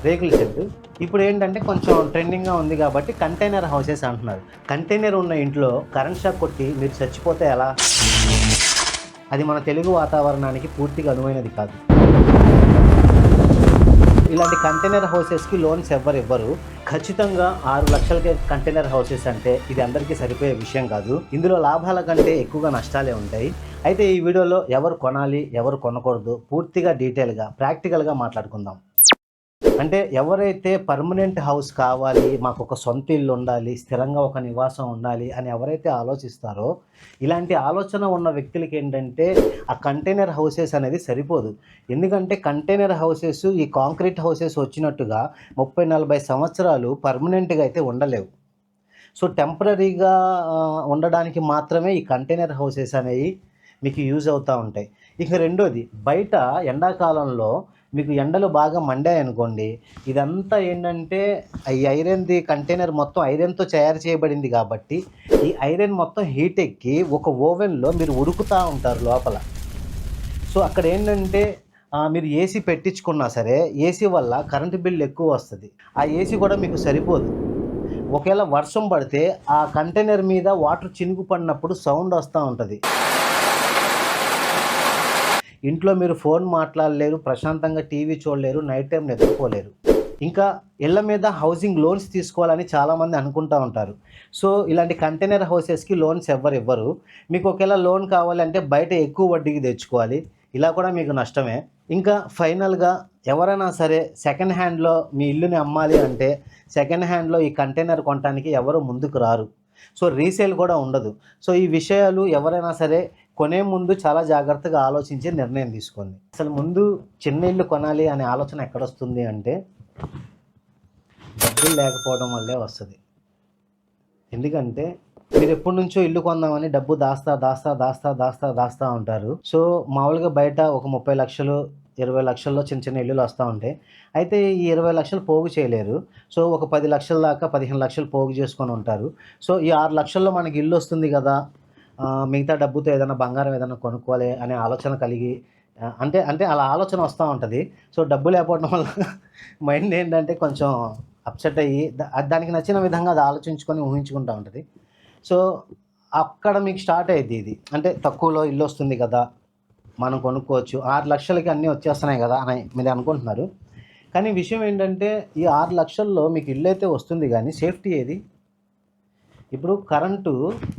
రేకుల షెడ్. ఇప్పుడు ఏంటంటే కొంచెం ట్రెండింగ్గా ఉంది కాబట్టి కంటైనర్ హౌసెస్ అంటున్నారు. కంటైనర్ ఉన్న ఇంట్లో కరెంట్ షాక్ కొట్టి మీరు చచ్చిపోతే ఎలా? అది మన తెలుగు వాతావరణానికి పూర్తిగా అనువైనది కాదు. ఇలాంటి కంటైనర్ హౌసెస్కి లోన్స్ ఎవ్వరు ఇవ్వరు. ఖచ్చితంగా 6 లక్షలకే కంటైనర్ హౌసెస్ అంటే ఇది అందరికీ సరిపోయే విషయం కాదు. ఇందులో లాభాల కంటే ఎక్కువగా నష్టాలే ఉంటాయి. అయితే ఈ వీడియోలో ఎవరు కొనాలి, ఎవరు కొనకూడదు పూర్తిగా డీటెయిల్గా ప్రాక్టికల్గా మాట్లాడుకుందాం. అంటే ఎవరైతే పర్మనెంట్ హౌస్ కావాలి, మాకు ఒక సొంత ఇల్లు ఉండాలి, స్థిరంగా ఒక నివాసం ఉండాలి అని ఎవరైతే ఆలోచిస్తారో, ఇలాంటి ఆలోచన ఉన్న వ్యక్తులకి ఏంటంటే ఆ కంటైనర్ హౌసెస్ అనేది సరిపోదు. ఎందుకంటే కంటైనర్ హౌసెస్ ఈ కాంక్రీట్ హౌసెస్ వచ్చినట్టుగా 30-40 సంవత్సరాలు పర్మనెంట్గా అయితే ఉండలేవు. సో టెంపరరీగా ఉండడానికి మాత్రమే ఈ కంటైనర్ హౌసెస్ అనేవి మీకు యూజ్ అవుతూ ఉంటాయి. ఇక రెండోది, బయట ఎండాకాలంలో మీకు ఎండలు బాగా మండాయనుకోండి, ఇదంతా ఏంటంటే ఈ ఐరన్ది కంటైనర్ మొత్తం ఐరన్తో తయారు చేయబడింది కాబట్టి ఈ ఐరన్ మొత్తం హీట్ ఎక్కి ఒక ఓవెన్లో మీరు ఉడుకుతూ ఉంటారు లోపల. సో అక్కడ ఏంటంటే మీరు ఏసీ పెట్టించుకున్నా సరే ఏసీ వల్ల కరెంటు బిల్ ఎక్కువ వస్తుంది. ఆ ఏసీ కూడా మీకు సరిపోదు. ఒకవేళ వర్షం పడితే ఆ కంటైనర్ మీద వాటర్ చినుకు పడినప్పుడు సౌండ్ వస్తూ ఉంటుంది. ఇంట్లో మీరు ఫోన్ మాట్లాడలేరు, ప్రశాంతంగా టీవీ చూడలేరు, నైట్ టైం నిద్రపోలేరు. ఇంకా ఇళ్ల మీద హౌసింగ్ లోన్స్ తీసుకోవాలని చాలామంది అనుకుంటూ ఉంటారు. సో ఇలాంటి కంటైనర్ హౌసెస్కి లోన్స్ ఎవ్వరు ఇవ్వరు. మీకు ఒకవేళ లోన్ కావాలంటే బయట ఎక్కువ వడ్డీకి తెచ్చుకోవాలి. ఇలా కూడా మీకు నష్టమే. ఇంకా ఫైనల్గా ఎవరైనా సరే సెకండ్ హ్యాండ్లో మీ ఇల్లుని అమ్మాలి అంటే సెకండ్ హ్యాండ్లో ఈ కంటైనర్ కొనడానికి ఎవరు ముందుకు రారు. సో రీసేల్ కూడా ఉండదు. సో ఈ విషయాలు ఎవరైనా సరే కొనే ముందు చాలా జాగ్రత్తగా ఆలోచించి నిర్ణయం తీసుకోండి. అసలు ముందు చిన్న ఇల్లు కొనాలి అనే ఆలోచన ఎక్కడొస్తుంది అంటే డబ్బులు లేకపోవడం వల్లే వస్తుంది. ఎందుకంటే మీరు ఎప్పటి నుంచో ఇల్లు కొందామని డబ్బు దాస్తా ఉంటారు. సో మామూలుగా బయట ఒక 30 లక్షలు 20 లక్షల్లో చిన్న చిన్న ఇల్లులు వస్తూ ఉంటాయి. అయితే ఈ 20 లక్షలు పోగు చేయలేరు. సో ఒక 10 లక్షల దాకా 15 లక్షలు పోగు చేసుకొని ఉంటారు. సో ఈ 6 లక్షల్లో మనకి ఇల్లు వస్తుంది కదా, మిగతా డబ్బుతో ఏదైనా బంగారం ఏదైనా కొనుక్కోవాలి అనే ఆలోచన కలిగి అంటే అంటే అలా ఆలోచన వస్తూ ఉంటుంది. సో డబ్బు లేకపోవడం వల్ల మైండ్ ఏంటంటే కొంచెం అప్సెట్ అయ్యి దానికి నచ్చిన విధంగా అది ఆలోచించుకొని ఊహించుకుంటూ ఉంటుంది. సో అక్కడ మీకు స్టార్ట్ అయ్యింది ఇది. అంటే తక్కువలో ఇల్లు వస్తుంది కదా, మనం కొనుక్కోవచ్చు, 6 లక్షలకి అన్నీ వచ్చేస్తున్నాయి కదా అని మీరు అనుకుంటున్నారు. కానీ విషయం ఏంటంటే ఈ 6 లక్షల్లో మీకు ఇల్లు అయితే వస్తుంది కానీ సేఫ్టీ ఏది? ఇప్పుడు కరెంటు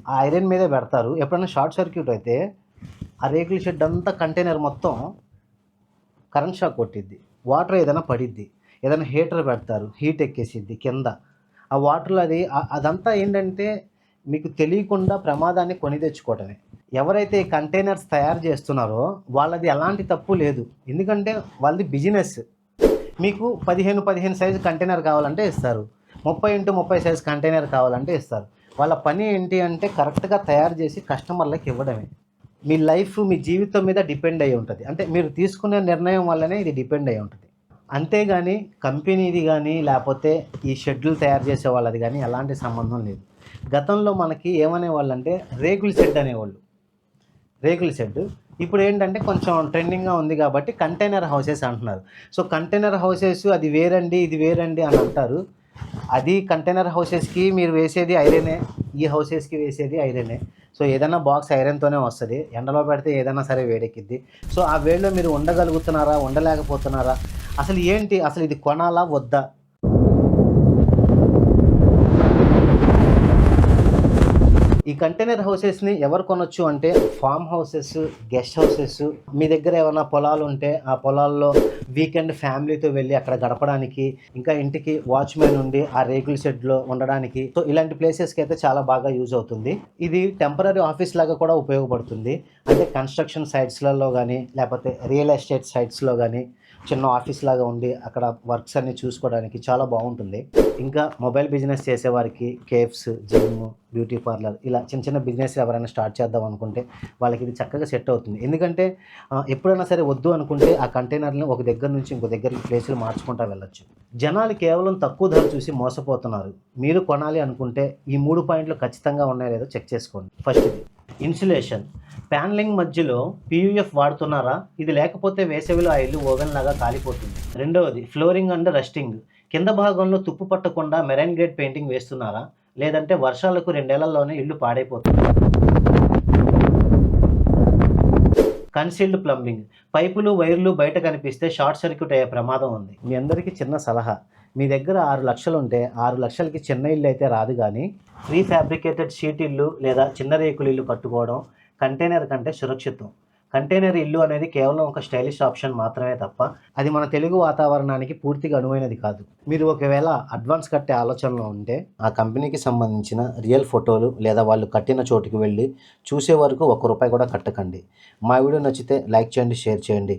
ఆ ఐరన్ మీదే పెడతారు. ఎప్పుడైనా షార్ట్ సర్క్యూట్ అయితే ఆ రేకుల షెడ్ అంతా కంటైనర్ మొత్తం కరెంట్ షాక్ కొట్టిద్ది. వాటర్ ఏదైనా పడిద్ది, ఏదైనా హీటర్ పెడతారు, హీట్ ఎక్కేసిద్ది కింద. ఆ వాటర్లో అదంతా ఏంటంటే మీకు తెలియకుండా ప్రమాదాన్ని కొని తెచ్చుకోవటమే. ఎవరైతే కంటైనర్స్ తయారు చేస్తున్నారో వాళ్ళది ఎలాంటి తప్పు లేదు. ఎందుకంటే వాళ్ళది బిజినెస్. మీకు 15 సైజు కంటైనర్ కావాలంటే ఇస్తారు, 30x30 సైజు కంటైనర్ కావాలంటే ఇస్తారు. వాళ్ళ పని ఏంటి అంటే కరెక్ట్గా తయారు చేసి కస్టమర్లకు ఇవ్వడమే. మీ లైఫ్ మీ జీవితం మీద డిపెండ్ అయి ఉంటుంది. అంటే మీరు తీసుకునే నిర్ణయం వల్లనే ఇది డిపెండ్ అయి ఉంటుంది. అంతేగాని కంపెనీది కానీ లేకపోతే ఈ షెడ్యూల్ తయారు చేసే వాళ్ళది కానీ ఎలాంటి సంబంధం లేదు. గతంలో మనకి ఏమనేవాళ్ళు అంటే రేకుల షెడ్ అనేవాళ్ళు. రేకుల షెడ్ ఇప్పుడు ఏంటంటే కొంచెం ట్రెండింగ్గా ఉంది కాబట్టి కంటైనర్ హౌసెస్ అంటున్నారు. సో కంటైనర్ హౌసెస్ అది వేరండి ఇది వేరండి అని అంటారు. అది కంటైనర్ హౌసెస్కి మీరు వేసేది ఐరనే, ఈ హౌసెస్కి వేసేది ఐరనే. సో ఏదైనా బాక్స్ ఐరన్తోనే వస్తుంది. ఎండలో పెడితే ఏదైనా సరే వేడెక్కిద్ది. సో ఆ వేడిలో మీరు ఉండగలుగుతున్నారా, ఉండలేకపోతున్నారా, అసలు ఏంటి, అసలు ఇది కొనాలా వద్దా? ఈ కంటైనర్ హౌసెస్ని ఎవరు కొనొచ్చు అంటే ఫామ్ హౌసెస్, గెస్ట్ హౌసెస్, మీ దగ్గర ఏమైనా పొలాలు ఉంటే ఆ పొలాల్లో వీకెండ్ ఫ్యామిలీతో వెళ్ళి అక్కడ గడపడానికి, ఇంకా ఇంటికి వాచ్మెన్ ఉండి ఆ రేకుల షెడ్లో ఉండడానికి, సో ఇలాంటి ప్లేసెస్కి అయితే చాలా బాగా యూజ్ అవుతుంది. ఇది టెంపరరీ ఆఫీస్ లాగా కూడా ఉపయోగపడుతుంది. అంటే కన్స్ట్రక్షన్ సైట్స్లలో కానీ లేకపోతే రియల్ ఎస్టేట్ సైట్స్లో కానీ చిన్న ఆఫీస్ లాగా ఉండి అక్కడ వర్క్స్ అన్ని చూసుకోవడానికి చాలా బాగుంటుంది. ఇంకా మొబైల్ బిజినెస్ చేసేవారికి కేఫ్స్, జిమ్, బ్యూటీ పార్లర్ ఇలా చిన్న చిన్న బిజినెస్ ఎవరైనా స్టార్ట్ చేద్దాం అనుకుంటే వాళ్ళకి ఇది చక్కగా సెట్ అవుతుంది. ఎందుకంటే ఎప్పుడైనా సరే వద్దు అనుకుంటే ఆ కంటైనర్ని ఒక దగ్గర నుంచి ఇంకో దగ్గరికి ప్లేసులు మార్చుకుంటూ వెళ్ళొచ్చు. జనాలు కేవలం తక్కువ ధర చూసి మోసపోతున్నారు. మీరు కొనాలి అనుకుంటే ఈ 3 పాయింట్లు ఖచ్చితంగా ఉన్నాయో లేదో చెక్ చేసుకోండి. ఫస్ట్ ఇది ఇన్సులేషన్, ప్యానలింగ్ మధ్యలో పీయూఎఫ్ వాడుతున్నారా? ఇది లేకపోతే వేసవిలో ఆ ఇల్లు ఓవెన్ లాగా కాలిపోతుంది. రెండవది ఫ్లోరింగ్ అండ్ రస్టింగ్, కింద భాగంలో తుప్పు పట్టకుండా మెరైన్ గ్రేడ్ పెయింటింగ్ వేస్తున్నారా? లేదంటే వర్షాలకు 2 ఏళ్లలోనే ఇల్లు పాడైపోతుంది. కన్సీల్డ్ ప్లంబింగ్, పైపులు వైర్లు బయట కనిపిస్తే షార్ట్ సర్క్యూట్ అయ్యే ప్రమాదం ఉంది. మీ అందరికీ చిన్న సలహా, మీ దగ్గర 6 లక్షలు ఉంటే 6 లక్షలకి చిన్న ఇల్లు అయితే రాదు, కానీ ప్రీ ఫ్యాబ్రికేటెడ్ షీట్ ఇల్లు లేదా చిన్న రేకుల ఇల్లు కట్టుకోవడం కంటైనర్ కంటే సురక్షితం. కంటైనర్ ఇల్లు అనేది కేవలం ఒక స్టైలిష్ ఆప్షన్ మాత్రమే తప్ప అది మన తెలుగు వాతావరణానికి పూర్తిగా అనువైనది కాదు. మీరు ఒకవేళ అడ్వాన్స్ కట్టే ఆలోచనలో ఉంటే ఆ కంపెనీకి సంబంధించిన రియల్ ఫోటోలు లేదా వాళ్ళు కట్టిన చోటుకి వెళ్ళి చూసే వరకు ₹1 కూడా కట్టకండి. మా వీడియో నచ్చితే లైక్ చేయండి, షేర్ చేయండి.